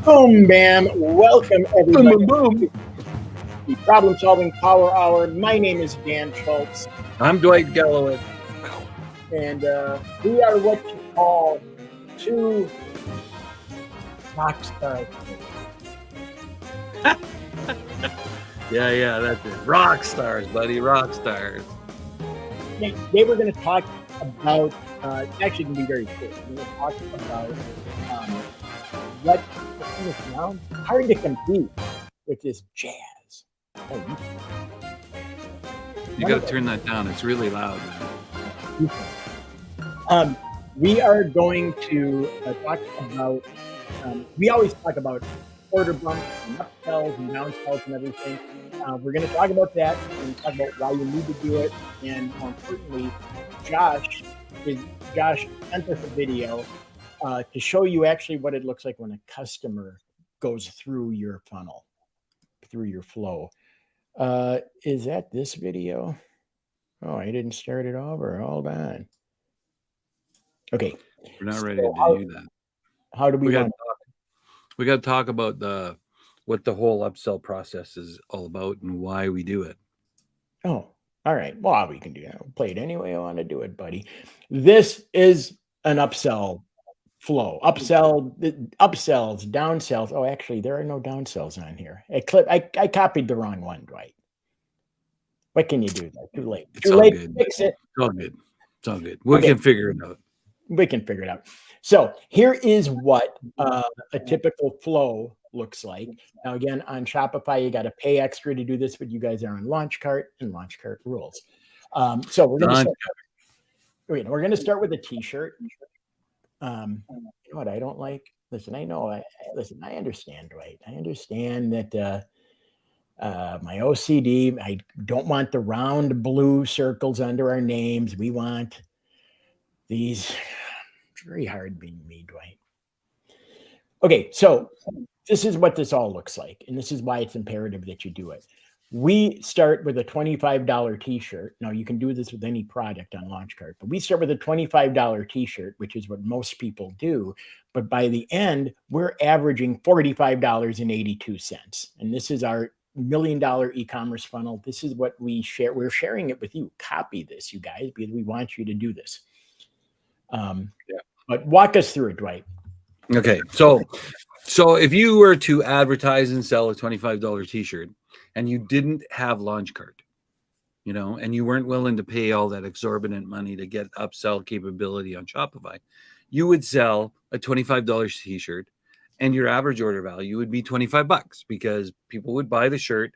Boom, bam. Welcome, everybody, Boom, boom, boom. to the Problem Solving Power Hour. My name is Dan Schultz, I'm Dwight Galloway. and we are what you call two rock stars. Yeah, that's it. Rock stars, buddy, rock stars. They were going to talk about, it's actually going to be very quick. We're going to talk about what is now hard to compete, which is jazz. Oh, You got to turn that down. It's really loud, man. We are going to talk about, we always talk about order bumps and upsells and downsells and everything. We're going to talk about that and talk about why you need to do it. And more importantly, Josh sent us a video to show you actually what it looks like when a customer goes through your funnel, through your flow. Is that this video? Oh, I didn't start it over. Hold on. Okay. We're not ready to do that. How do we want? We got to talk about what the whole upsell process is all about and why we do it. Oh, all right. Well, we can do that. We'll play it any way I want to do it, buddy. This is an upsell flow. Upsells, downsells. Oh, actually, there are no downsells on here. I copied the wrong one, Dwight. What can you do? Too late. It's all good. Fix it. It's all good. It's all good. We can figure it out. We can figure it out. So here is what a typical flow looks like. Now, again, on Shopify, you got to pay extra to do this, but you guys are on LaunchCart, and LaunchCart rules. So we're going to start with a T-shirt. You know what I don't like? Listen, I understand, Dwight. I understand that my OCD, I don't want the round blue circles under our names. We want these. It's very hard being me, Dwight. Okay, so this is what this all looks like, and this is why it's imperative that you do it. We start with a $25 T-shirt. Now, you can do this with any product on LaunchCart, but we start with a $25 T-shirt, which is what most people do. But by the end, we're averaging $45.82. And this is our $1 million e-commerce funnel. This is what we share. We're sharing it with you. Copy this, you guys, because we want you to do this. But walk us through it, Dwight. Okay, so if you were to advertise and sell a $25 T-shirt and you didn't have LaunchCart, and you weren't willing to pay all that exorbitant money to get upsell capability on Shopify, you would sell a $25 T-shirt and your average order value would be $25 because people would buy the shirt.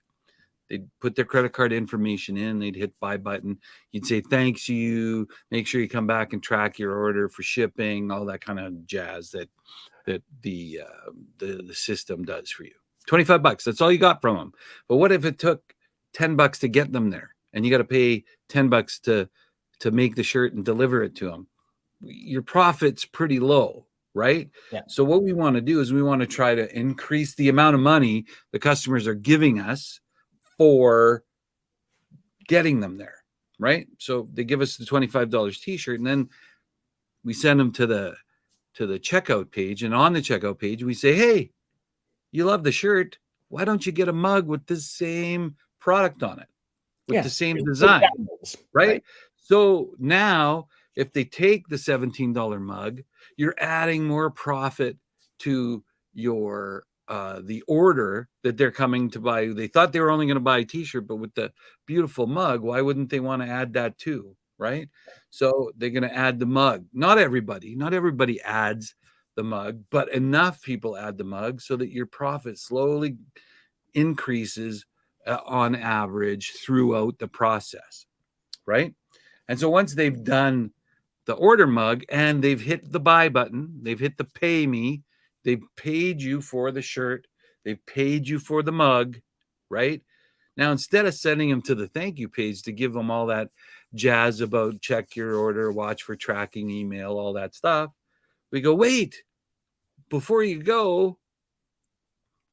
They'd put their credit card information in. They'd hit buy button. You'd say, thanks you. Make sure you come back and track your order for shipping, all that kind of jazz that the system does for you. $25. That's all you got from them. But what if it took $10 to get them there and you got to pay $10 to make the shirt and deliver it to them? Your profit's pretty low, right? Yeah. So what we want to do is we want to try to increase the amount of money the customers are giving us for getting them there, right? So they give us the $25 T-shirt, and then we send them to the checkout page. And on the checkout page, we say, hey, you love the shirt. Why don't you get a mug with the same product on it, with the same design, right? So now, if they take the $17 mug, you're adding more profit to your the order that they're coming to buy. They thought they were only going to buy a T-shirt, but with the beautiful mug, why wouldn't they want to add that too, right? So they're going to add the mug. Not everybody adds the mug, but enough people add the mug so that your profit slowly increases on average throughout the process, right? And so once they've done the order mug and they've hit the buy button, they've hit the pay me, they've paid you for the shirt, they've paid you for the mug, right? Now, instead of sending them to the thank you page to give them all that jazz about check your order, watch for tracking email, all that stuff, we go, wait, before you go,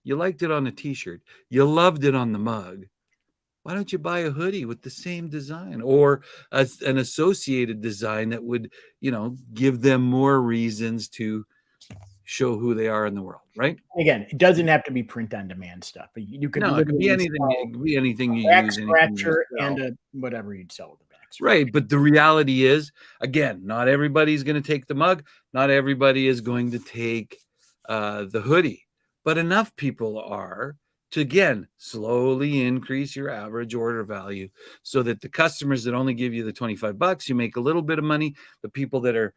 you liked it on the T-shirt, you loved it on the mug. Why don't you buy a hoodie with the same design or an associated design that would, give them more reasons to show who they are in the world, right? Again, it doesn't have to be print on demand stuff, but you could No, it could be literally anything. sell It could be anything you back use, anything you scratcher sell. and a whatever you'd sell with the back scratcher. Right. But the reality is, again, not everybody's going to take the mug. Not everybody is going to take the hoodie, but enough people are to, again, slowly increase your average order value so that the customers that only give you the $25, you make a little bit of money. The people that are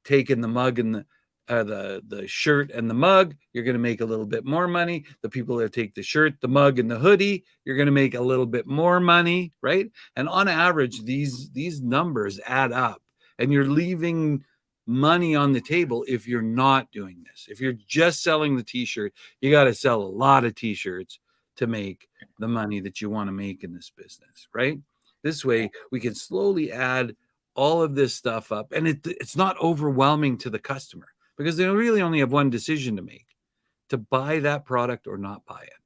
taking the mug and the shirt and the mug, you're going to make a little bit more money. The people that take the shirt, the mug, and the hoodie, you're going to make a little bit more money, right? And on average, these numbers add up, and you're leaving money on the table if you're not doing this. If you're just selling the t-shirt, you got to sell a lot of t-shirts to make the money that you want to make in this business, right? This way, we can slowly add all of this stuff up, and it's not overwhelming to the customer because they really only have one decision to make: to buy that product or not buy it,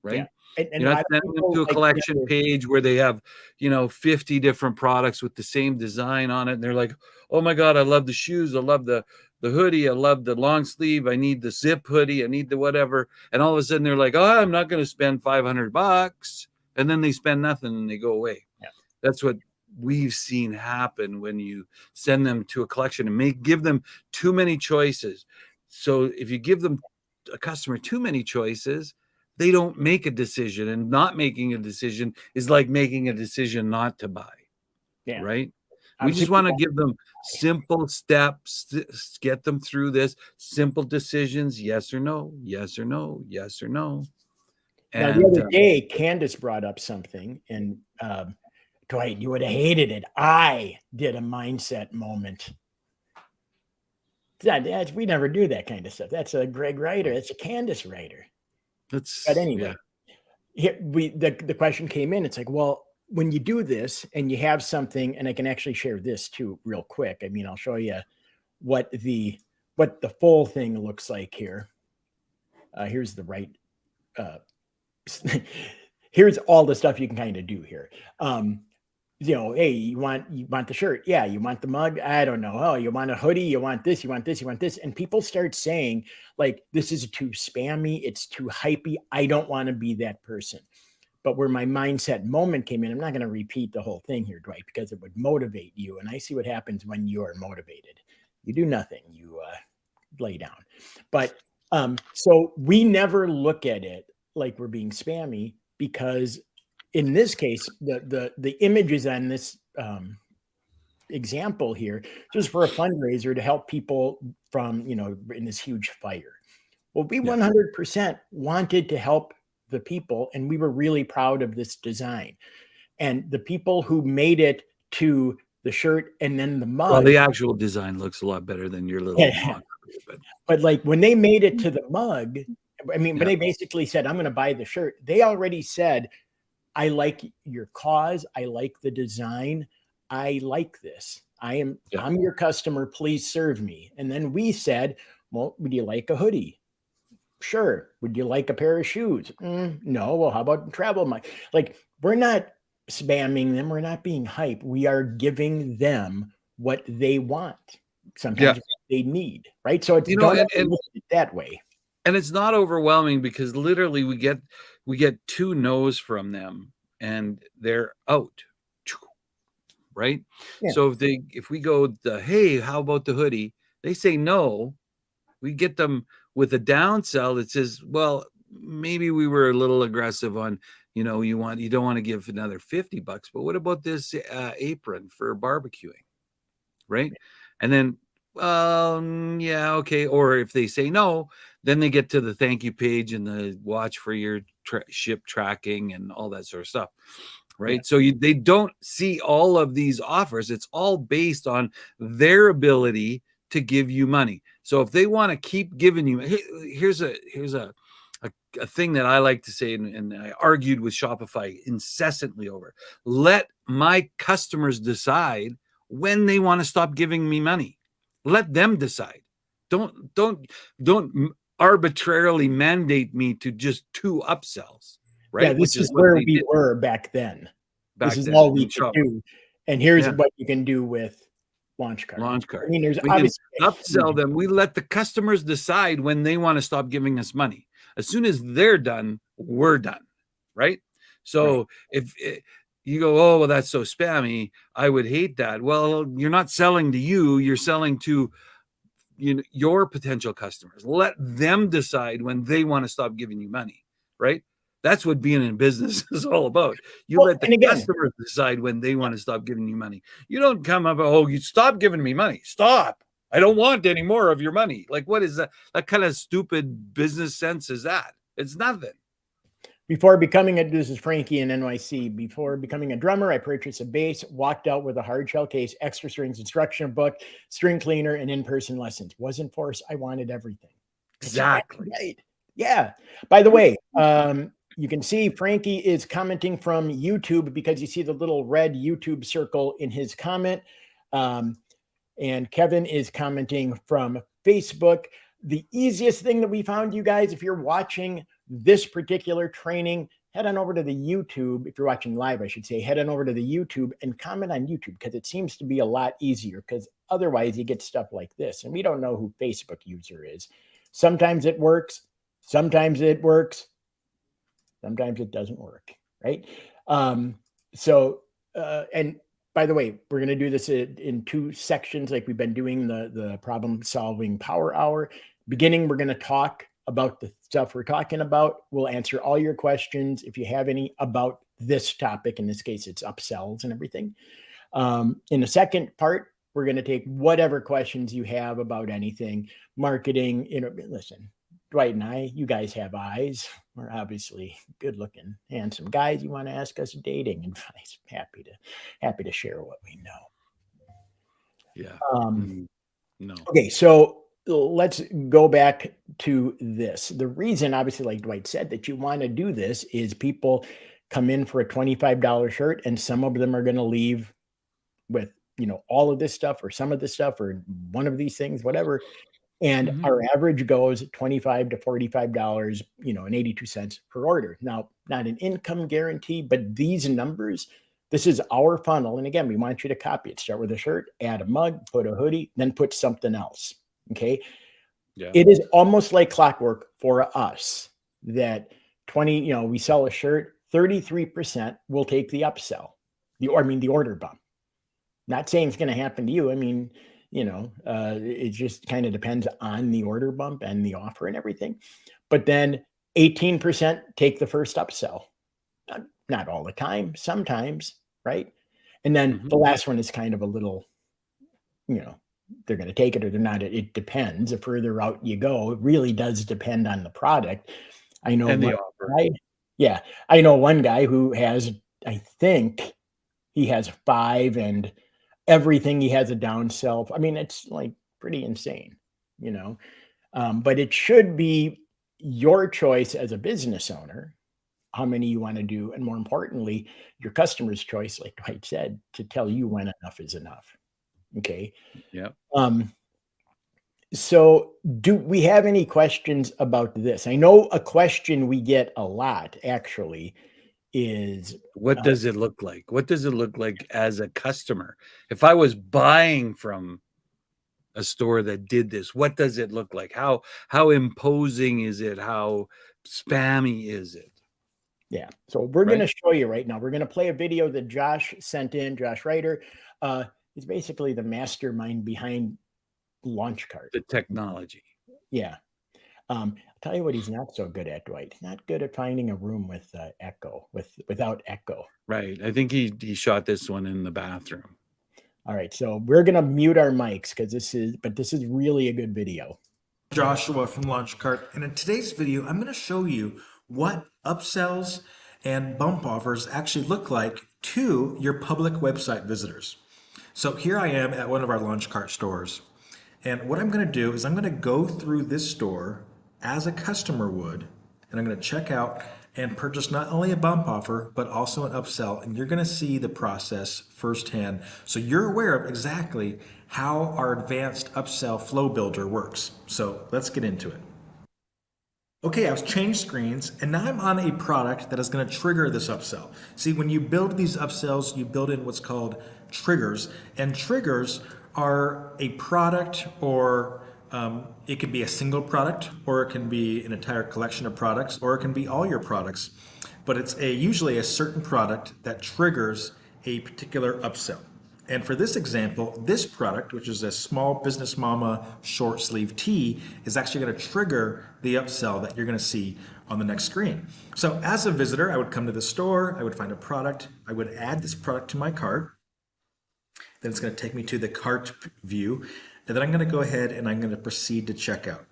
right? Yeah. And You're not sending them to a collection page where they have, 50 different products with the same design on it, and they're like, oh my God, I love the shoes, I love the hoodie, I love the long sleeve, I need the zip hoodie, I need the whatever, and all of a sudden they're like, oh, I'm not going to spend $500, and then they spend nothing and they go away. Yeah. That's what we've seen happen when you send them to a collection and give them too many choices. So if you give them a customer too many choices, they don't make a decision, and not making a decision is like making a decision not to buy. Yeah. Right. We just want to give them simple steps, get them through this, simple decisions. Yes or no, yes or no, yes or no. And now, the other day, Candace brought up something, and Dwight, you would have hated it. I did a mindset moment. We never do that kind of stuff. That's a Greg writer. That's a Candace writer. But anyway, the question came in. It's like, well, when you do this and you have something, and I can actually share this too real quick. I mean, I'll show you what the full thing looks like here. Here's the right. Here's all the stuff you can kind of do here. Hey, you want the shirt? Yeah. You want the mug? I don't know. Oh, you want a hoodie? You want this? You want this? You want this? And people start saying, like, this is too spammy. It's too hypey. I don't want to be that person. But where my mindset moment came in, I'm not going to repeat the whole thing here, Dwight, because it would motivate you. And I see what happens when you are motivated. You do nothing. You lay down. But so we never look at it like we're being spammy, because in this case, the images on this example here, just for a fundraiser to help people from, in this huge fire. Well, we 100% wanted to help the people, and we were really proud of this design. And the people who made it to the shirt and then the mug. Well, the actual design looks a lot better than your little mug. But like when they made it to the mug, I mean, but they basically said, I'm going to buy the shirt. They already said, I like your cause. I like the design. I like this. I'm your customer. Please serve me. And then we said, well, would you like a hoodie? Sure. Would you like a pair of shoes? No. Well, how about travel mug? Like, we're not spamming them. We're not being hype. We are giving them what they want. Sometimes they need, right? So it's look at it that way. And it's not overwhelming, because literally we get 2 no's from them and they're out, right? Yeah. So if we go hey, how about the hoodie? They say no. We get them with a downsell that says, well, maybe we were a little aggressive on, you don't want to give another $50, but what about this apron for barbecuing, right? And then, okay. Or if they say no, then they get to the thank you page and the watch for your ship tracking and all that sort of stuff, right? So they don't see all of these offers. It's all based on their ability to give you money. So if they want to keep giving you, here's a thing that I like to say, and I argued with Shopify incessantly over: let my customers decide when they want to stop giving me money. Let them decide. Don't arbitrarily mandate me to just 2 upsells, right? Yeah, this is where we were back then. This is all we could do. And here's what you can do with launch cart. Launch cart. I mean, there's We can obviously upsell them. We let the customers decide when they want to stop giving us money. As soon as they're done, we're done, right? So Right. if you go, oh, well, that's so spammy, I would hate that. Well, you're not selling to you, you're selling to your potential customers. Let them decide when they want to stop giving you money, right? That's what being in business is all about. You Well, let the and again, customers decide when they want to stop giving you money. You don't come up, oh, you stop giving me money. Stop. I don't want any more of your money. Like, what is that? That kind of stupid business sense is that? It's nothing. this is Frankie in NYC. Before becoming a drummer, I purchased a bass, walked out with a hard shell case, extra strings instruction book, string cleaner, and in-person lessons. Wasn't forced. I wanted everything. Exactly. Right. Yeah. By the way, you can see Frankie is commenting from YouTube because you see the little red YouTube circle in his comment. And Kevin is commenting from Facebook. The easiest thing that we found, you guys, if you're watching this particular training, head on over to the YouTube. If you're watching live, I should say, head on over to the YouTube and comment on YouTube, because it seems to be a lot easier, because otherwise you get stuff like this. And we don't know who Facebook user is. Sometimes it works. Sometimes it works. Sometimes it doesn't work, right? And by the way, we're going to do this in 2 sections, like we've been doing the problem solving power hour. Beginning, we're going to talk about the stuff we're talking about. We'll answer all your questions if you have any about this topic. In this case, it's upsells and everything. In the second part, we're going to take whatever questions you have about anything, marketing. Listen, Dwight and I, you guys have eyes. We're obviously good looking, handsome guys. You want to ask us dating advice? Happy to share what we know. Yeah. No. Okay, so let's go back to this. The reason, obviously, like Dwight said, that you want to do this is people come in for a $25 shirt, and some of them are going to leave with, all of this stuff, or some of this stuff, or one of these things, whatever. And our average goes $25 to $45, and 82 cents per order. Now, not an income guarantee, but these numbers, this is our funnel. And again, we want you to copy it. Start with a shirt, add a mug, put a hoodie, then put something else. Okay. Yeah. It is almost like clockwork for us that we sell a shirt, 33% will take the upsell, the order bump. Not saying it's going to happen to you. I mean, it just kind of depends on the order bump and the offer and everything. But then 18% take the first upsell. Not all the time, sometimes, right? And then the last one is kind of a little, they're going to take it or they're not. It depends. The further out you go, it really does depend on the product. I know the offer. I know one guy who has, I think he has 5, and everything he has a downsell. I mean, it's like pretty insane, but it should be your choice as a business owner, how many you want to do. And more importantly, your customer's choice, like Dwight said, to tell you when enough is enough. Okay. Yeah. So do we have any questions about this? I know a question we get a lot actually is, what does it look like? What does it look like as a customer? If I was buying from a store that did this, what does it look like? How imposing is it? How spammy is it? Yeah. So we're going to show you right now. We're going to play a video that Josh sent in. Josh Ryder is basically the mastermind behind LaunchCart. The technology. Yeah. I'll tell you what he's not so good at, Dwight. He's not good at finding a room with echo, without echo. Right. I think he shot this one in the bathroom. All right. So we're going to mute our mics because this is really a good video. Joshua from LaunchCart. And in today's video, I'm going to show you what upsells and bump offers actually look like to your public website visitors. So here I am at one of our LaunchCart stores. And what I'm going to do is I'm going to go through this store as a customer would, and I'm going to check out and purchase not only a bump offer, but also an upsell. And you're going to see the process firsthand. So you're aware of exactly how our advanced upsell flow builder works. So let's get into it. Okay, I've changed screens, and now I'm on a product that is going to trigger this upsell. See, when you build these upsells, you build in what's called triggers, and triggers are a product, or it could be a single product, or it can be an entire collection of products, or it can be all your products. But it's usually a certain product that triggers a particular upsell. And for this example, this product, which is a small business mama short sleeve tee, is actually going to trigger the upsell that you're going to see on the next screen. So as a visitor, I would come to the store, I would find a product, I would add this product to my cart. Then it's going to take me to the cart view. And then I'm going to go ahead and I'm going to proceed to checkout.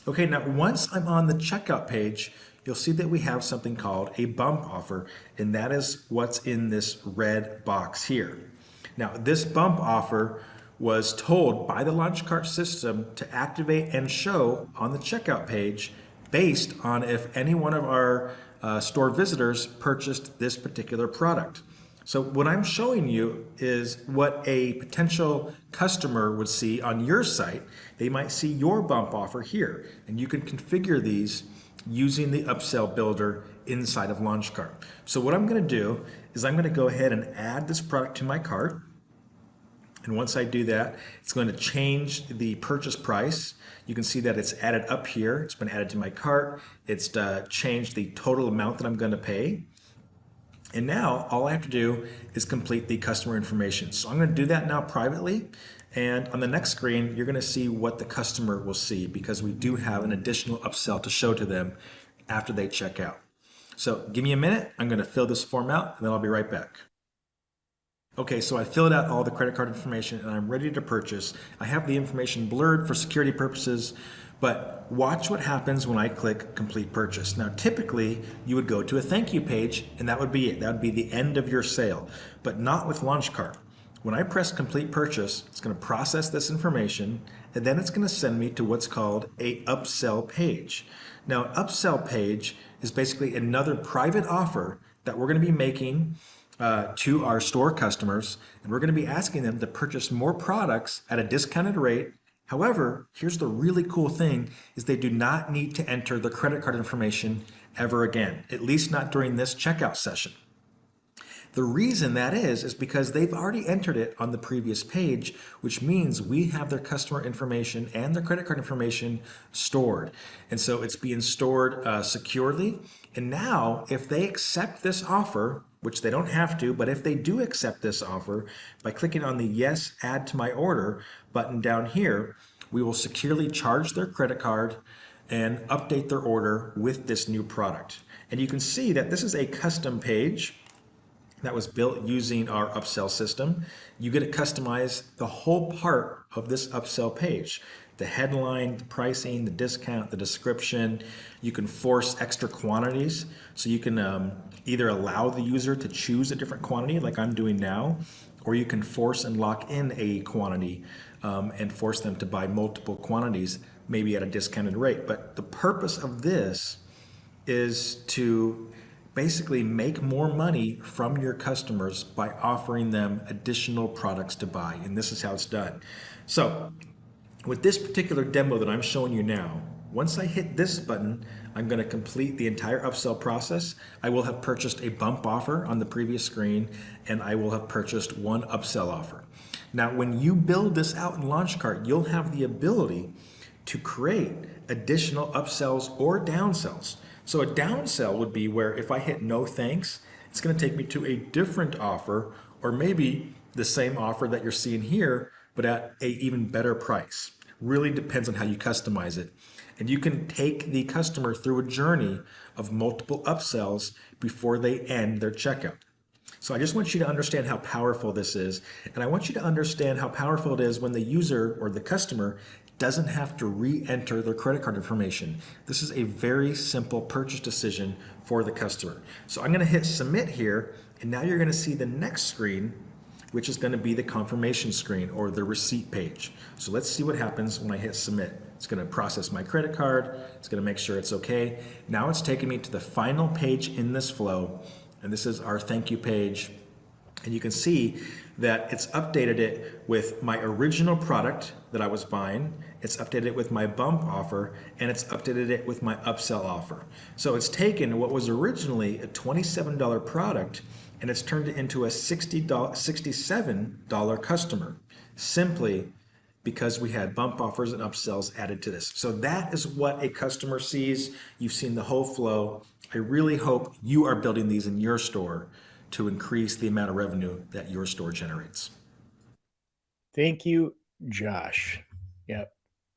Okay, now once I'm on the checkout page, you'll see that we have something called a bump offer, and that is what's in this red box here. Now, this bump offer was told by the launch cart system to activate and show on the checkout page based on if any one of our store visitors purchased this particular product. So what I'm showing you is what a potential customer would see on your site. They might see your bump offer here, and you can configure these using the upsell builder inside of LaunchCart. So what I'm going to do is I'm going to go ahead and add this product to my cart. And once I do that, it's going to change the purchase price. You can see that it's added up here. It's been added to my cart. It's changed the total amount that I'm going to pay. And now all I have to do is complete the customer information. So I'm going to do that now privately. And on the next screen, you're going to see what the customer will see, because we do have an additional upsell to show to them after they check out. So give me a minute. I'm going to fill this form out, and then I'll be right back. Okay, so I filled out all the credit card information and I'm ready to purchase. I have the information blurred for security purposes, but watch what happens when I click complete purchase. Now, typically you would go to a thank you page and that would be it. That would be the end of your sale, but not with LaunchCart. When I press complete purchase, it's going to process this information and then it's going to send me to what's called a upsell page. Now, an upsell page is basically another private offer that we're going to be making to our store customers, and we're going to be asking them to purchase more products at a discounted rate. However, here's the really cool thing is they do not need to enter their credit card information ever again, at least not during this checkout session. The reason that is because they've already entered it on the previous page, which means we have their customer information and their credit card information stored. And so it's being stored securely. And now if they accept this offer, which they don't have to, but if they do accept this offer, by clicking on the Yes, Add to My Order button down here, we will securely charge their credit card and update their order with this new product. And you can see that this is a custom page that was built using our upsell system. You get to customize the whole part of this upsell page. The headline, the pricing, the discount, the description. You can force extra quantities. So you can either allow the user to choose a different quantity like I'm doing now, or you can force and lock in a quantity and force them to buy multiple quantities, maybe at a discounted rate. But the purpose of this is to basically make more money from your customers by offering them additional products to buy. And this is how it's done. So with this particular demo that I'm showing you now, once I hit this button, I'm going to complete the entire upsell process. I will have purchased a bump offer on the previous screen, and I will have purchased one upsell offer. Now, when you build this out in LaunchCart, you'll have the ability to create additional upsells or downsells. So a downsell would be where if I hit no thanks, it's going to take me to a different offer, or maybe the same offer that you're seeing here, but at an even better price. It really depends on how you customize it. And you can take the customer through a journey of multiple upsells before they end their checkout. So I just want you to understand how powerful this is. And I want you to understand how powerful it is when the user or the customer doesn't have to re-enter their credit card information. This is a very simple purchase decision for the customer. So I'm going to hit submit here, and now you're going to see the next screen, which is going to be the confirmation screen or the receipt page. So let's see what happens when I hit submit. It's going to process my credit card. It's going to make sure it's okay. Now it's taking me to the final page in this flow, and this is our thank you page. And you can see that it's updated it with my original product that I was buying, it's updated it with my bump offer, and it's updated it with my upsell offer. So it's taken what was originally a $27 product and it's turned it into a $67 customer simply because we had bump offers and upsells added to this. So that is what a customer sees. You've seen the whole flow. I really hope you are building these in your store to increase the amount of revenue that your store generates. Thank you, Josh. Yep.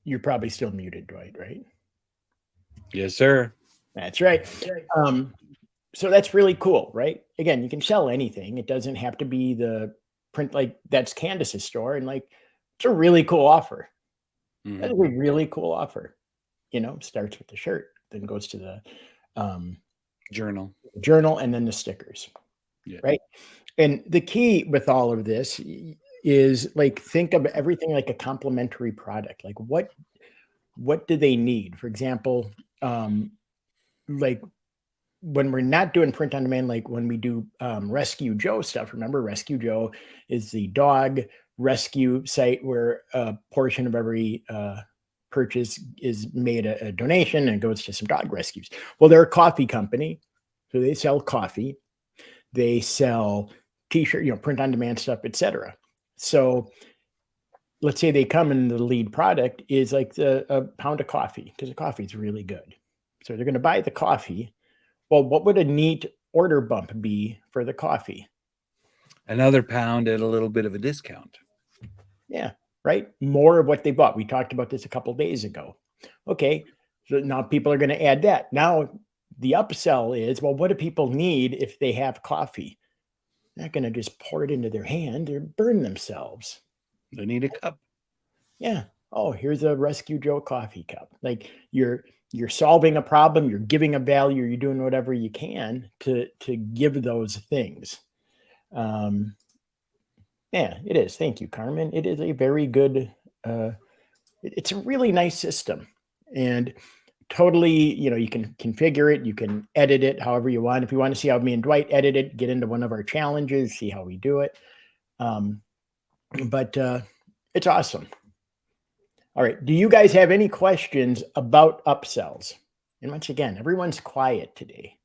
You're probably still muted, Dwight, right? Yes, sir. That's right. So that's really cool, right? Again, you can sell anything. It doesn't have to be the print, like that's Candace's store. And like, it's a really cool offer. Mhm. That is a really cool offer. Starts with the shirt, then goes to the Journal. journal, and then the stickers. Yeah. Right. And the key with all of this is like, think of everything like a complementary product. Like what do they need? For example, like when we're not doing print on demand, like when we do Rescue Joe stuff, remember Rescue Joe is the dog rescue site where a portion of every purchase is made a donation and goes to some dog rescues. Well, they're a coffee company, so they sell coffee. They sell t-shirt, print on demand stuff, etc. So let's say they come and the lead product is like a pound of coffee because the coffee is really good. So they're going to buy the coffee. Well, what would a neat order bump be for the coffee? Another pound at a little bit of a discount. Yeah, right. More of what they bought. We talked about this a couple of days ago. Okay, so now people are going to add that. Now the upsell is, well, what do people need if they have coffee? They're not going to just pour it into their hand or burn themselves. They need a cup. Yeah. Oh, here's a Rescue Joe coffee cup. Like you're solving a problem, you're giving a value, you're doing whatever you can to give those things. Yeah, it is. Thank you, Carmen. It is a very good, it's a really nice system. And totally, you can configure it, you can edit it however you want. If you want to see how me and Dwight edit it, get into one of our challenges, see how we do it. But it's awesome. All right. Do you guys have any questions about upsells? And once again, everyone's quiet today.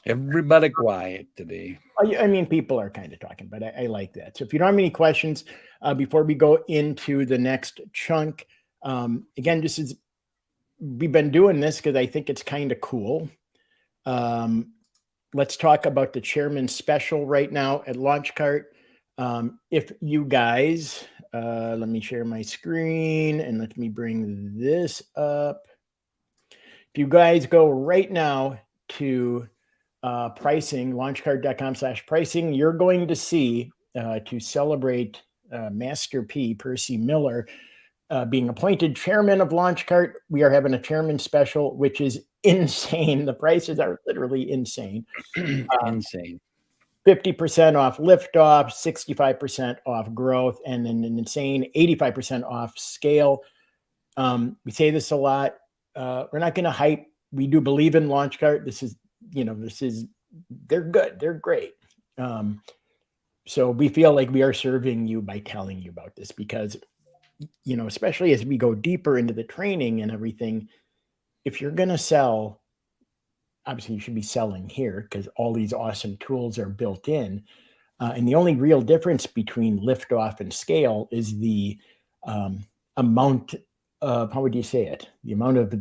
Everybody quiet today. I mean, people are kind of talking, but I like that. So if you don't have any questions, before we go into the next chunk, again, we've been doing this because I think it's kind of cool. Let's talk about the chairman's special right now at LaunchCart. If you guys, let me share my screen and let me bring this up. If you guys go right now to pricing, launchcart.com/pricing, you're going to see to celebrate Master P, Percy Miller, being appointed chairman of LaunchCart. We are having a chairman special, which is insane. The prices are literally insane. Insane. 50% off liftoff, 65% off growth, and then an insane 85% off scale. We say this a lot. We're not going to hype. We do believe in LaunchCart. They're good. They're great. So we feel like we are serving you by telling you about this because, especially as we go deeper into the training and everything, if you're going to sell, obviously you should be selling here because all these awesome tools are built in. And the only real difference between liftoff and scale is the amount of, how would you say it? The amount of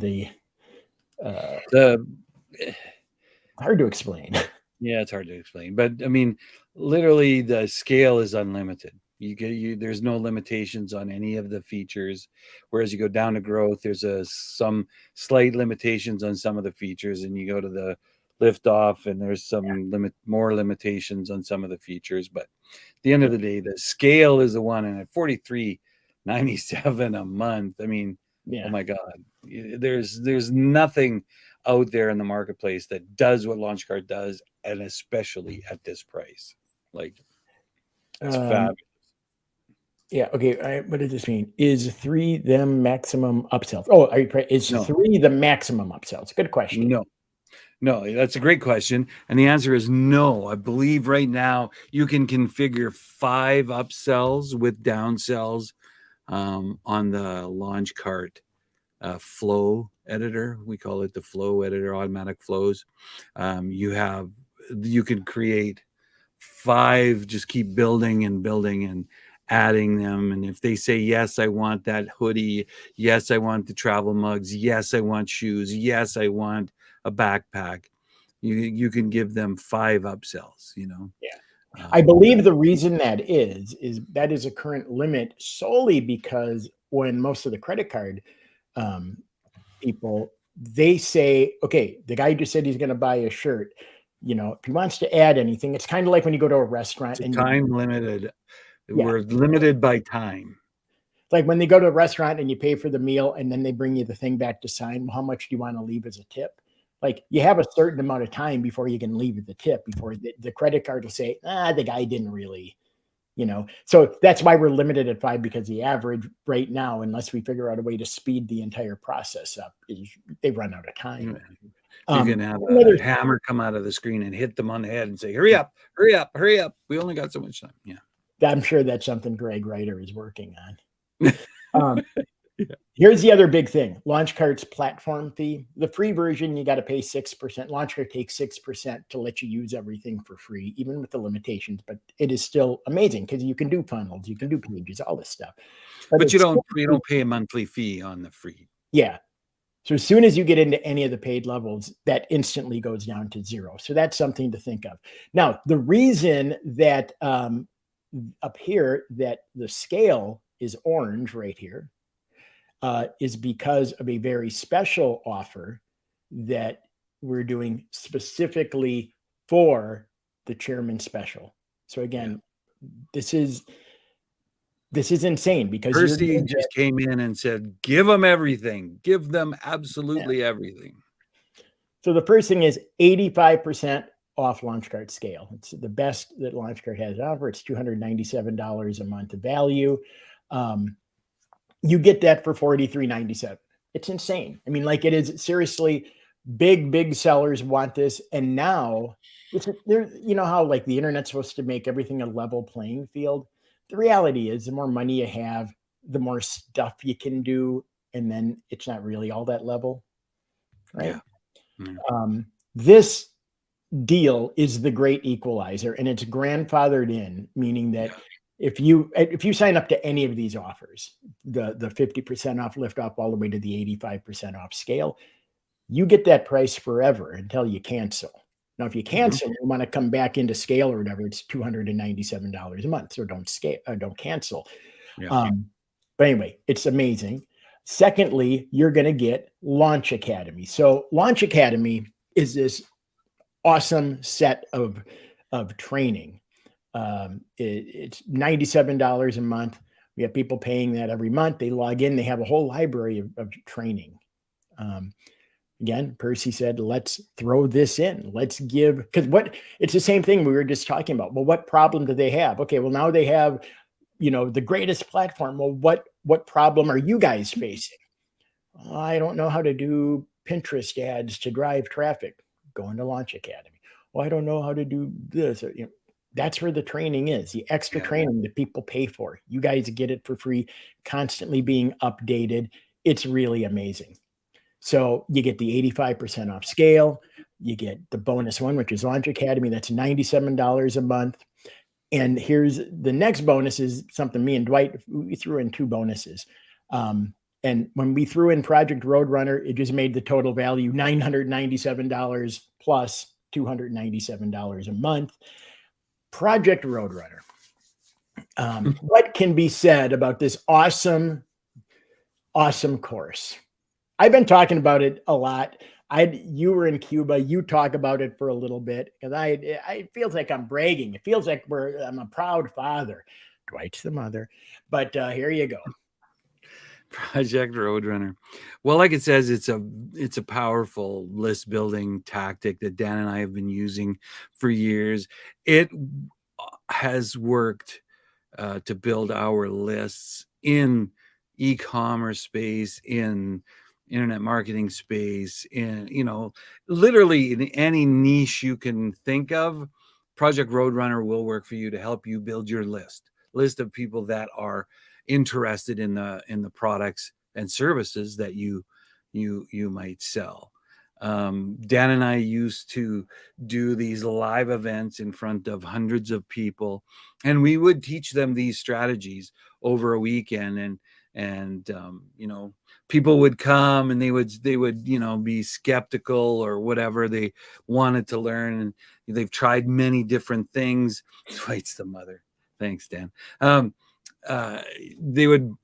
hard to explain. Yeah, it's hard to explain. But I mean, literally the scale is unlimited. There's no limitations on any of the features. Whereas you go down to growth, there's some slight limitations on some of the features, and you go to the lift off and there's some more limitations on some of the features. But at the end of the day, the scale is the one, and at $43.97 a month, I mean, oh my God, there's nothing out there in the marketplace that does what LaunchCart does, and especially at this price. Like, it's fabulous. Yeah. Okay. What does this mean? Is 3 the maximum upsells? Oh, is No. 3 the maximum upsells? Good question. No, that's a great question. And the answer is no. I believe right now you can configure 5 upsells with downsells on the LaunchCart flow editor. We call it the flow editor, automatic flows. You can create 5 just keep building and building and adding them. And if they say, yes, I want that hoodie, yes, I want the travel mugs, yes, I want shoes, yes, I want a backpack, you can give them 5 upsells, you know. Yeah. I believe the reason that is that is a current limit solely because when most of the credit card people, they say, okay, the guy just said he's going to buy a shirt. You know, if he wants to add anything, it's kind of like when you go to a restaurant It's and time limited. Yeah. We're limited by time. It's like when they go to a restaurant and you pay for the meal and then they bring you the thing back to sign. Well, how much do you want to leave as a tip? Like you have a certain amount of time before you can leave the tip, before the credit card will say, the guy didn't really, you know. So that's why we're limited at 5, because the average right now, unless we figure out a way to speed the entire process up, is they run out of time. You can have a hammer come out of the screen and hit them on the head and say, hurry up, hurry up, hurry up. We only got so much time. Yeah. I'm sure that's something Greg Reiter is working on. Here's the other big thing: LaunchCart's platform fee. The free version, you got to pay 6%. LaunchCart takes 6% to let you use everything for free, even with the limitations. But it is still amazing because you can do funnels, you can do pages, all this stuff. But you don't pay a monthly fee on the free. Yeah. So as soon as you get into any of the paid levels, that instantly goes down to 0. So that's something to think of. Now, the reason that up here that the scale is orange right here is because of a very special offer that we're doing specifically for the chairman special. So again, this is insane because Percy just came in and said, give them everything. Give them absolutely everything. So the first thing is 85% off LaunchCart scale. It's the best that LaunchCart has to offer. It's $297 a month of value. You get that for $43.97. It's insane. I mean, like, it is seriously, big sellers want this. And now it's there, you know how like the internet's supposed to make everything a level playing field. The reality is the more money you have, the more stuff you can do. And then it's not really all that level. Right. Yeah. This deal is the great equalizer, and it's grandfathered in, meaning that if you sign up to any of these offers, the 50% off lift off all the way to the 85% off scale, you get that price forever until you cancel. Now, if you cancel, you want to come back into scale or whatever, it's $297 a month. So don't cancel. Yeah. But anyway, it's amazing. Secondly, you're going to get Launch Academy. So Launch Academy is this awesome set of training. It's $97 a month. We have people paying that every month. They log in. They have a whole library of training. Again, Percy said, let's throw this in. Let's give, because it's the same thing we were just talking about. Well, what problem do they have? Okay, well, now they have, the greatest platform. Well, what problem are you guys facing? I don't know how to do Pinterest ads to drive traffic. Go into Launch Academy. Well, I don't know how to do this. That's where the training is, the extra training that people pay for. You guys get it for free, constantly being updated. It's really amazing. So you get the 85% off scale. You get the bonus one, which is Launch Academy. That's $97 a month. And here's the next bonus is something me and Dwight, we threw in 2 bonuses. And when we threw in Project Roadrunner, it just made the total value $997 plus $297 a month. Project Roadrunner. What can be said about this awesome course? I've been talking about it a lot. You were in Cuba. You talk about it for a little bit because it feels like I'm bragging. It feels like I'm a proud father. Dwight's the mother, but here you go. Project Roadrunner. Well, like it says, it's a powerful list building tactic that Dan and I have been using for years. It has worked to build our lists in e-commerce space, in internet marketing space, in literally in any niche you can think of. Project Roadrunner will work for you to help you build your list of people that are interested in the products and services that you might sell. Dan and I used to do these live events in front of hundreds of people, and we would teach them these strategies over a weekend. And you know, people would come and they would, you know, be skeptical or whatever they wanted to learn. And they've tried many different things. Fights the mother. Thanks, Dan. They would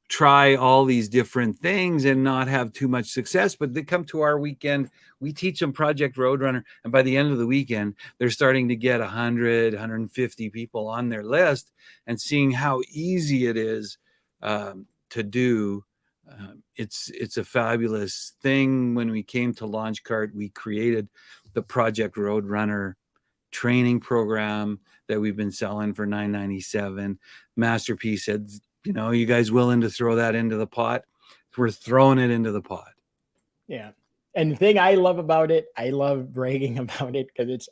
try all these different things and not have too much success, but they come to our weekend. We teach them Project Roadrunner, and by the end of the weekend, they're starting to get 100, 150 people on their list and seeing how easy it is to do. It's a fabulous thing. When we came to LaunchCart, we created the Project Roadrunner training program that we've been selling for $9.97. Masterpiece said, you know, you guys willing to throw that into the pot? We're throwing it into the pot. Yeah. And the thing I love about it, I love bragging about it because it's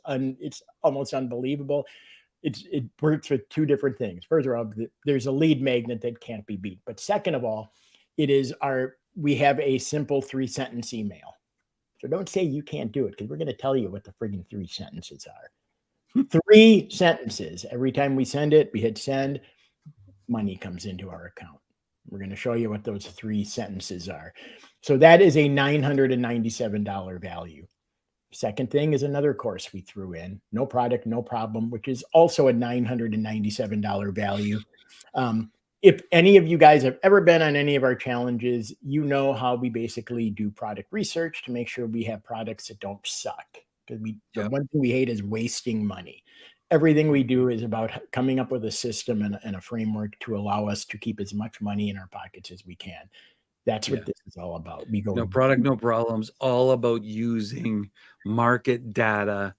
almost unbelievable. It works with two different things. First of all, there's a lead magnet that can't be beat. But second of all, we have a simple 3-sentence email. So don't say you can't do it, because we're going to tell you what the friggin' 3 sentences are. 3 sentences. Every time we send it, we hit send, money comes into our account. We're going to show you what those 3 sentences are. So that is a $997 value. Second thing is another course we threw in, No Product, No Problem, which is also a $997 value. If any of you guys have ever been on any of our challenges, you know how we basically do product research to make sure we have products that don't suck. Because the one thing we hate is wasting money. Everything we do is about coming up with a system and a framework to allow us to keep as much money in our pockets as we can. That's what this is all about. We go No Product, No Problems, all about using market data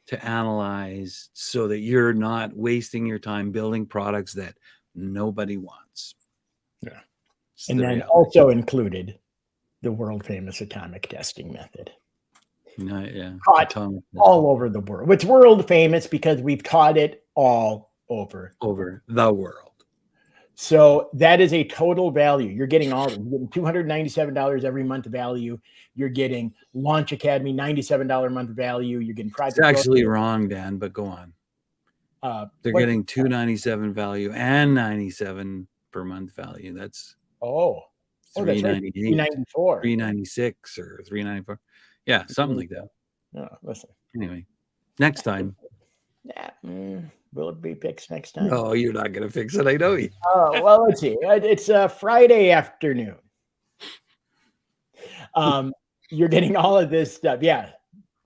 to analyze so that you're not wasting your time building products that nobody wants. Yeah. And then also included the world famous atomic testing method. Taught all over the world. It's world famous because we've taught it all over the world. So that is a total value. You're getting all. You're getting $297 every month value. You're getting Launch Academy $97 a month value. You're getting Project. It's actually wrong, Dan, but go on. They're getting $297 value and $97 per month value. That's $398, $394, $396, or $394. Yeah, something like that. Listen. Anyway, next time. Will it be fixed next time? No, you're not going to fix it. I know you. Oh, well, let's see. It's a Friday afternoon. You're getting all of this stuff. Yeah,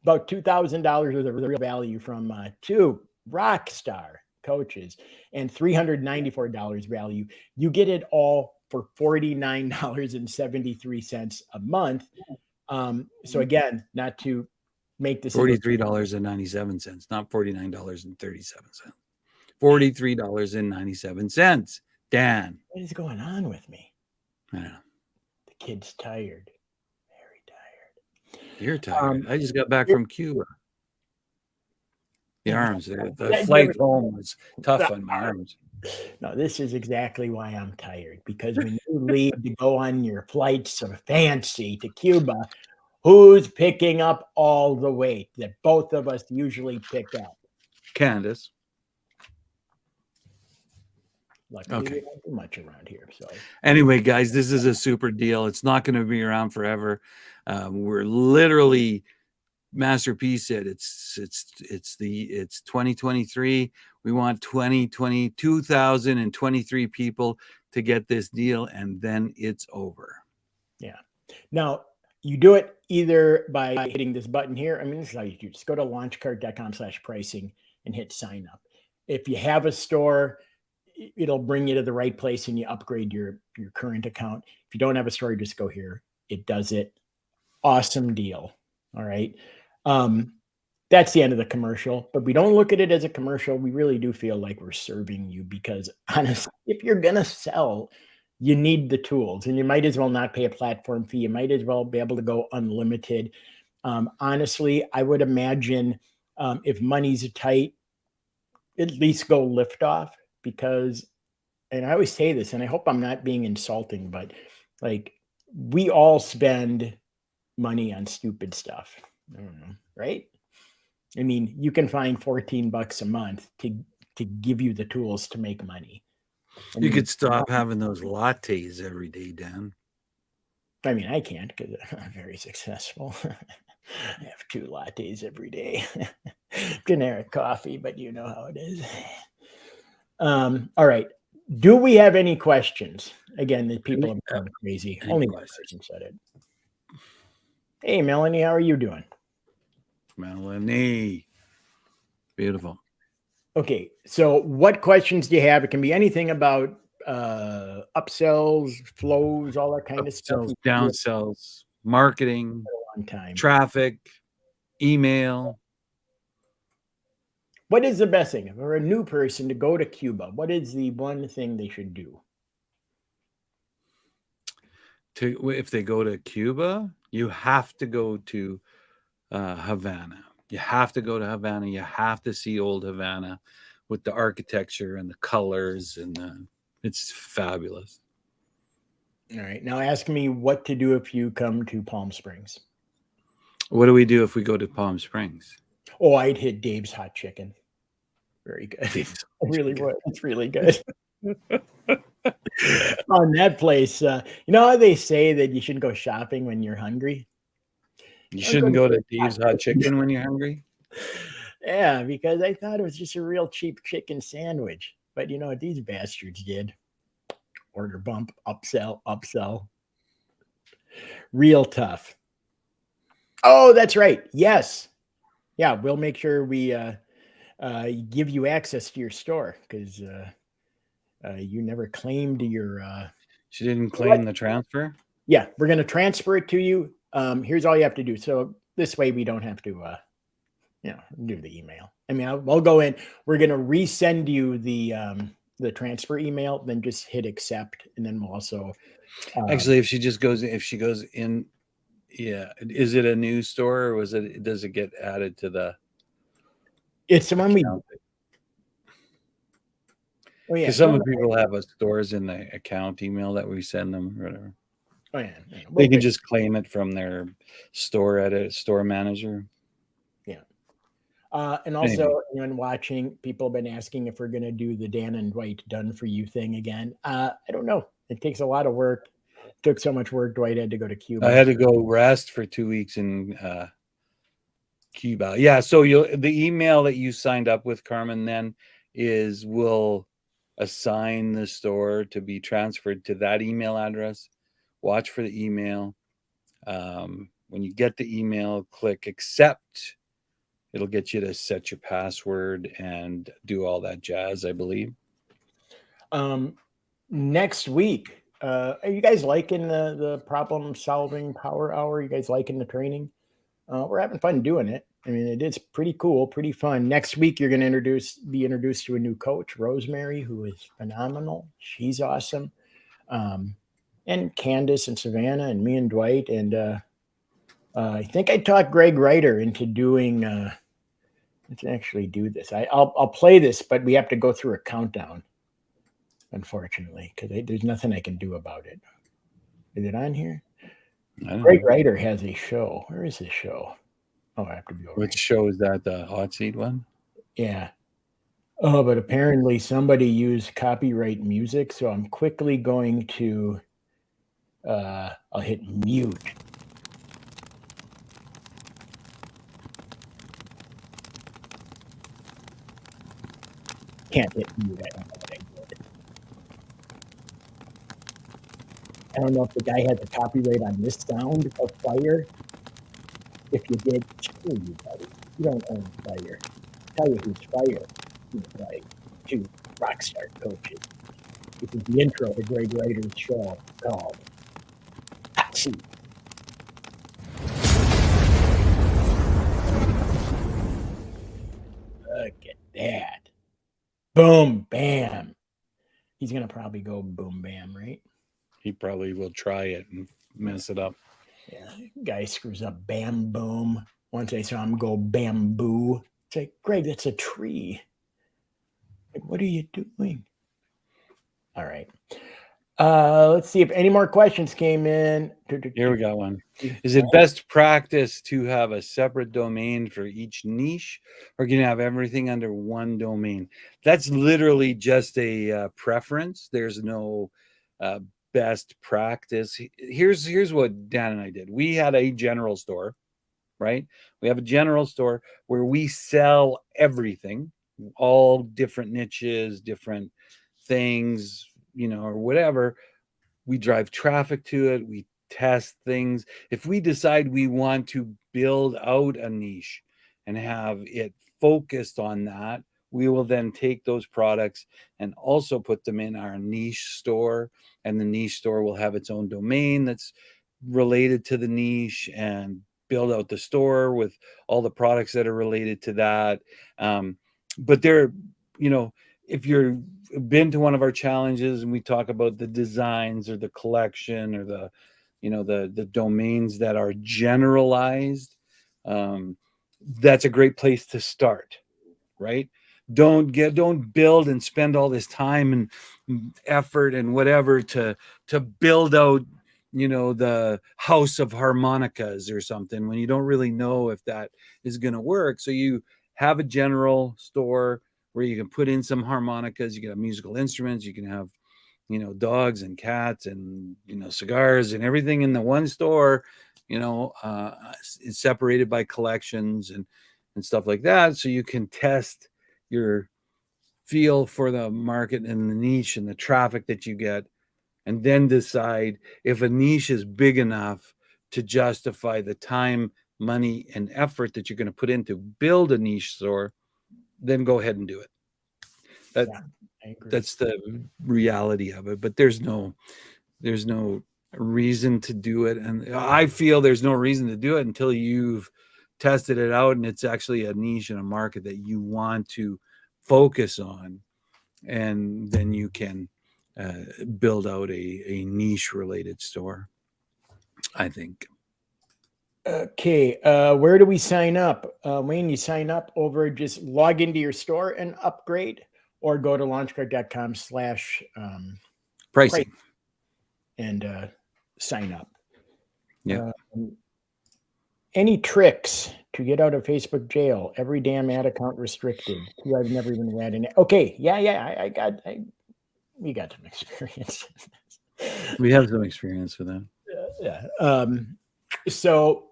about $2,000 worth of real value from 2 rock star coaches and $394 value. You get it all for $49.73 a month. So again, not to make this $43.97, not $49.37. $43.97. Dan, what is going on with me? I don't know. The kid's tired. Very tired. You're tired. I just got back from Cuba. The arms, the flight home was tough on my arms. No, this is exactly why I'm tired, because when you leave to go on your flights so fancy to Cuba, who's picking up all the weight that both of us usually pick up? Candace. Luckily, we don't do much around here. So anyway, guys, this is a super deal. It's not going to be around forever. We're literally, Masterpiece said it's 2023. We want 2,023 people to get this deal, and then it's over. Yeah. Now you do it either by hitting this button here. I mean, this is how you do. Just go to launchcart.com/pricing and hit sign up. If you have a store, it'll bring you to the right place and you upgrade your current account. If you don't have a store, just go here. It does it. Awesome deal. All right. That's the end of the commercial, but we don't look at it as a commercial. We really do feel like we're serving you, because honestly, if you're going to sell, you need the tools, and you might as well not pay a platform fee. You might as well be able to go unlimited. Honestly, I would imagine if money's tight, at least go Liftoff, because, and I always say this, and I hope I'm not being insulting, but like, we all spend money on stupid stuff. I don't know, right? I mean, you can find $14 a month to give you the tools to make money. You could stop having those lattes every day, Dan. I mean, I can't because I'm very successful. I have 2 lattes every day. Generic coffee, but you know how it is. All right. Do we have any questions? Again, the people have gone crazy. Only one person said it. Hey, Melanie, how are you doing? Melanie. Beautiful. Okay, so what questions do you have? It can be anything about upsells, flows, all that kind of stuff. Upsells, downsells, marketing, On time. traffic, email. What is the best thing for a new person to go to Cuba? What is the one thing they should do? If they go to Cuba, you have to go to Havana. You have to go to Havana. You have to see old Havana with the architecture and the colors, and it's fabulous. All right. Now ask me what to do if you come to Palm Springs. What do we do if we go to Palm Springs? Oh, I'd hit Dave's Hot Chicken. Very good. I really would. It's really good. On that place, you know how they say that you shouldn't go shopping when you're hungry? You shouldn't go to Dave's Hot Chicken when you're hungry? Yeah, because I thought it was just a real cheap chicken sandwich. But you know what these bastards did? Order bump, upsell. Real tough. Oh, that's right. Yes. Yeah, we'll make sure we give you access to your store because you never claimed your... She didn't claim the transfer? Yeah, we're going to transfer it to you. Here's all you have to do. So this way we don't have to, do the email. I mean, I'll go in. We're going to resend you the transfer email, then just hit accept. And then we'll also... Actually, if she goes in, yeah. Is it a new store or does it get added to the... It's the one we... account? Oh, yeah. Because some people have stores in the account email that we send them or whatever. Oh, yeah. They can just claim it from their store manager. Yeah. And also, anyone watching, people have been asking if we're going to do the Dan and Dwight done for you thing again. I don't know. It takes a lot of work. It took so much work. Dwight had to go to Cuba. I had to go rest for 2 weeks in Cuba. Yeah. So the email that you signed up with, Carmen, then will assign the store to be transferred to that email address. Watch for the email. When you get the email, click accept. It'll get you to set your password and do all that jazz, I believe. Next week, are you guys liking the problem solving power hour? You guys liking the training? We're having fun doing it. I mean, it is pretty cool, pretty fun. Next week, you're going to be introduced to a new coach, Rosemary, who is phenomenal. She's awesome. And Candace and Savannah and me and Dwight. And I think I talked Greg Reiter into doing, let's actually do this. I'll play this, but we have to go through a countdown, unfortunately, because there's nothing I can do about it. Is it on here? Greg Reiter has a show. Where is his show? Oh, I have to be over. Which show is that? The hot seat one? Yeah. Oh, but apparently somebody used copyright music, so I'm quickly going to I'll hit mute. Can't hit mute. I don't know what I did. I don't know if the guy had the copyright on this sound of fire. If you did, screw you, buddy. You don't own fire. I'll tell you who's fire. He's like 2 rock star coaches. This is the intro to Greg Reiter's show called Hot Seat. Look at that. Boom, bam. He's going to probably go boom, bam, right? He probably will try it and mess it up. Yeah, guy screws up bam, boom. Once I saw him go bamboo. It's like, Greg, that's a tree. Like, what are you doing? All right. Let's see if any more questions came in. Here we got one. Is it best practice to have a separate domain for each niche, or can you have everything under one domain? That's literally just a preference. There's no best practice. Here's what Dan and I did. We had a general store, right? We have a general store where we sell everything, all different niches, different things, or whatever. We drive traffic to it. We test things. If we decide we want to build out a niche and have it focused on that, we will then take those products and also put them in our niche store, and the niche store will have its own domain that's related to the niche, and build out the store with all the products that are related to that. But there, if you're been to one of our challenges and we talk about the designs or the collection or the domains that are generalized, that's a great place to start, right? Don't build and spend all this time and effort and whatever to build out the house of harmonicas or something when you don't really know if that is going to work. So you have a general store where you can put in some harmonicas, you can have musical instruments, you can have, dogs and cats and, cigars and everything in the one store, it's separated by collections and stuff like that. So you can test your feel for the market and the niche and the traffic that you get, and then decide if a niche is big enough to justify the time, money, and effort that you're going to put in to build a niche store, then go ahead and do it. That's the reality of it. But there's no reason to do it. And I feel there's no reason to do it until you've tested it out and it's actually a niche and a market that you want to focus on. And then you can build out a niche related store, I think. Okay, where do we sign up? Wayne, you sign up over, just log into your store and upgrade, or go to launchcart.com/pricing and sign up. Yeah. Any tricks to get out of Facebook jail? Every damn ad account restricted. I've never even read in it. Okay, yeah, we got some experience. We have some experience with that. Yeah. So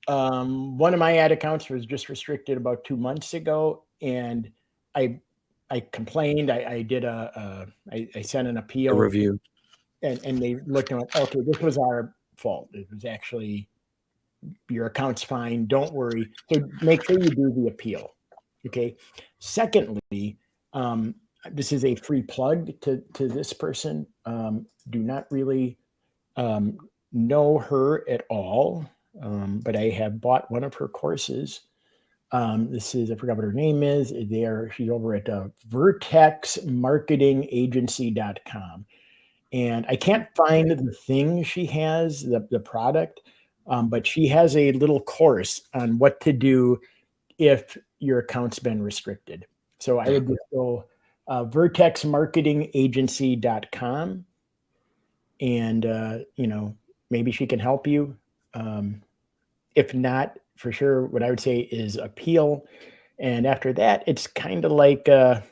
one of my ad accounts was just restricted about 2 months ago, and I complained. I did I sent an appeal, A review, and they looked and went, okay, this was our fault. It was actually, your account's fine. Don't worry. So make sure you do the appeal. Okay. Secondly, this is a free plug to this person. Do not really know her at all, but I have bought one of her courses. This is, I forgot what her name is. She's over at vertexmarketingagency.com. And I can't find the thing she has, the product, but she has a little course on what to do if your account's been restricted. So I would just go vertexmarketingagency.com, and maybe she can help you. If not, for sure, what I would say is appeal. And after that, it's kind of like,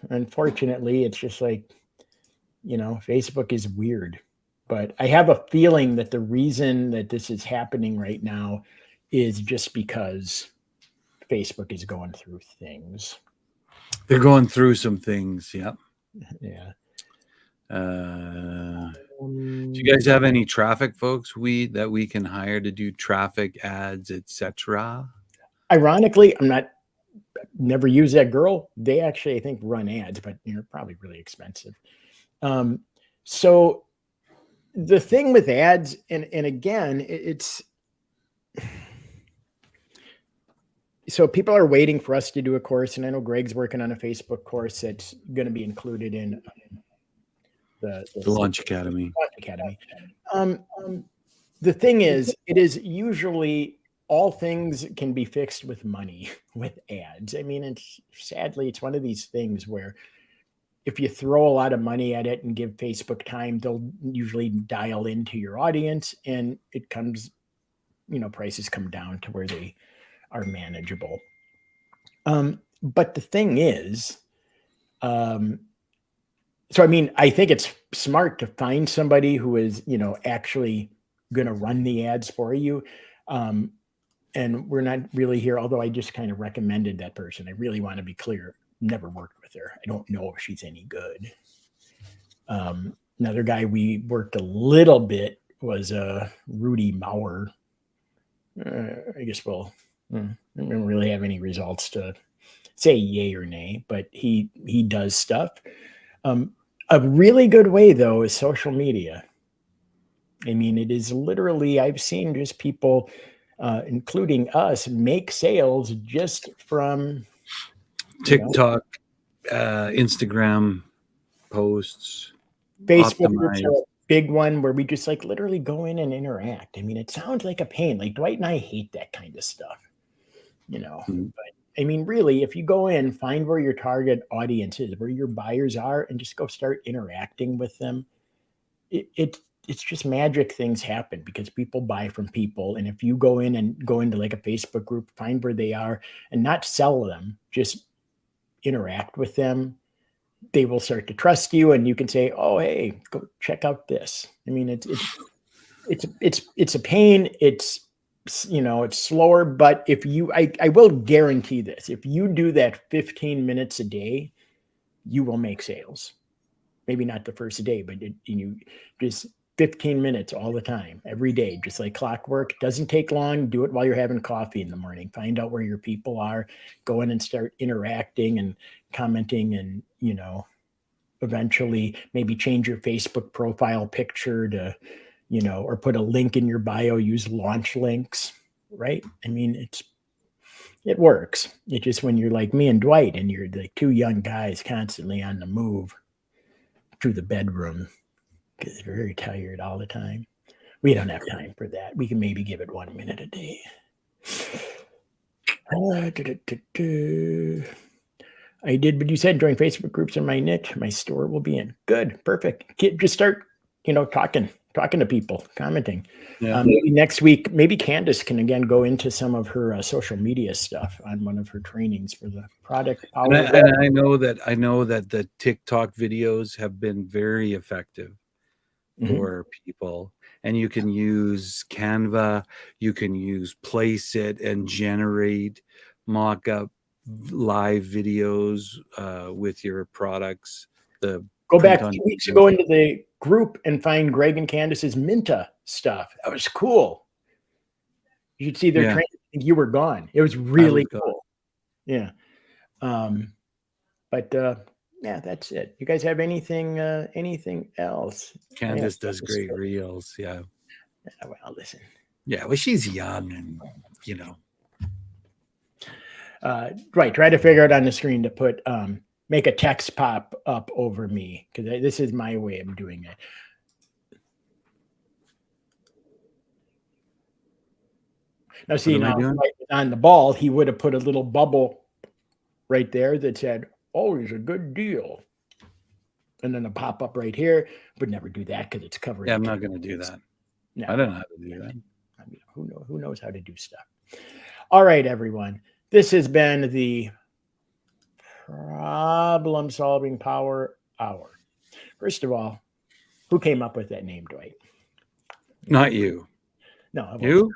unfortunately, it's just like, Facebook is weird. But I have a feeling that the reason that this is happening right now is just because Facebook is going through things. They're going through some things. Yeah. Yeah. Do you guys have any traffic folks that we can hire to do traffic ads, etc.? Ironically, never used that girl. They actually, I think, run ads, but probably really expensive. So the thing with ads, and again, it's so people are waiting for us to do a course, and I know Greg's working on a Facebook course that's going to be included in the Launch Academy. The thing is, it is usually, all things can be fixed with money with ads. I mean, sadly, it's one of these things where if you throw a lot of money at it and give Facebook time, they'll usually dial into your audience, and it comes, prices come down to where they are manageable. But the thing is, so I mean, I think it's smart to find somebody who is, actually going to run the ads for you. And we're not really here, although I just kind of recommended that person. I really want to be clear. Never worked with her. I don't know if she's any good. Another guy we worked a little bit was Rudy Maurer. I guess I don't really have any results to say yay or nay, but he does stuff. A really good way, though, is social media. I mean, it is literally, I've seen just people, including us, make sales just from TikTok, Instagram posts, Facebook groups are a big one where we just like literally go in and interact. I mean, it sounds like a pain. Like Dwight and I hate that kind of stuff, But I mean, really, if you go in, find where your target audience is, where your buyers are, and just go start interacting with them, it's just magic things happen because people buy from people. And if you go into like a Facebook group, find where they are and not sell them, just interact with them, they will start to trust you, and you can say, oh, hey, go check out this. I mean, it's a pain. It's slower, but if you, I will guarantee this, if you do that 15 minutes a day, you will make sales. Maybe not the first day, but you just 15 minutes all the time, every day, just like clockwork. Doesn't take long. Do it while you're having coffee in the morning. Find out where your people are. Go in and start interacting and commenting, and eventually maybe change your Facebook profile picture to, or put a link in your bio. Use launch links, right? I mean, it works. It's just when you're like me and Dwight, and you're like two young guys constantly on the move to the bedroom because they're very tired all the time. We don't have time for that. We can maybe give it 1 minute a day. I did, but you said join Facebook groups in my niche. My store will be in. Good, perfect. Just start, talking to people, commenting. Yeah. Maybe next week, maybe Candace can again go into some of her social media stuff on one of her trainings for the product. And I know that the TikTok videos have been very effective for people. And you can use Canva, you can use Place It and generate mock-up live videos with your products. Go back 2 weeks ago into the group and find Greg and Candace's Minta stuff. That was cool. You should see their training. You were gone. It was really cool. Yeah. But yeah, that's it. You guys have anything else? Candace does great reels. Yeah. Well, listen. Yeah, well, she's young and right. Try to figure out on the screen to put make a text pop up over me, because this is my way of doing it. Now, see, on the ball, he would have put a little bubble right there that said, always a good deal. And then a pop up right here, but never do that because it's covered. Yeah, I'm not going to do that. No, I don't know how to do that. I mean, who knows how to do stuff. All right, everyone. This has been the Problem Solving Power Hour. First of all, who came up with that name, Dwight? Not you. No, you?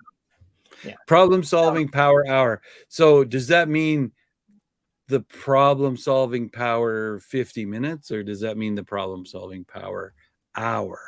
Yeah. Problem Solving Power Hour. So does that mean the problem solving power 50 minutes, or does that mean the problem solving power hour?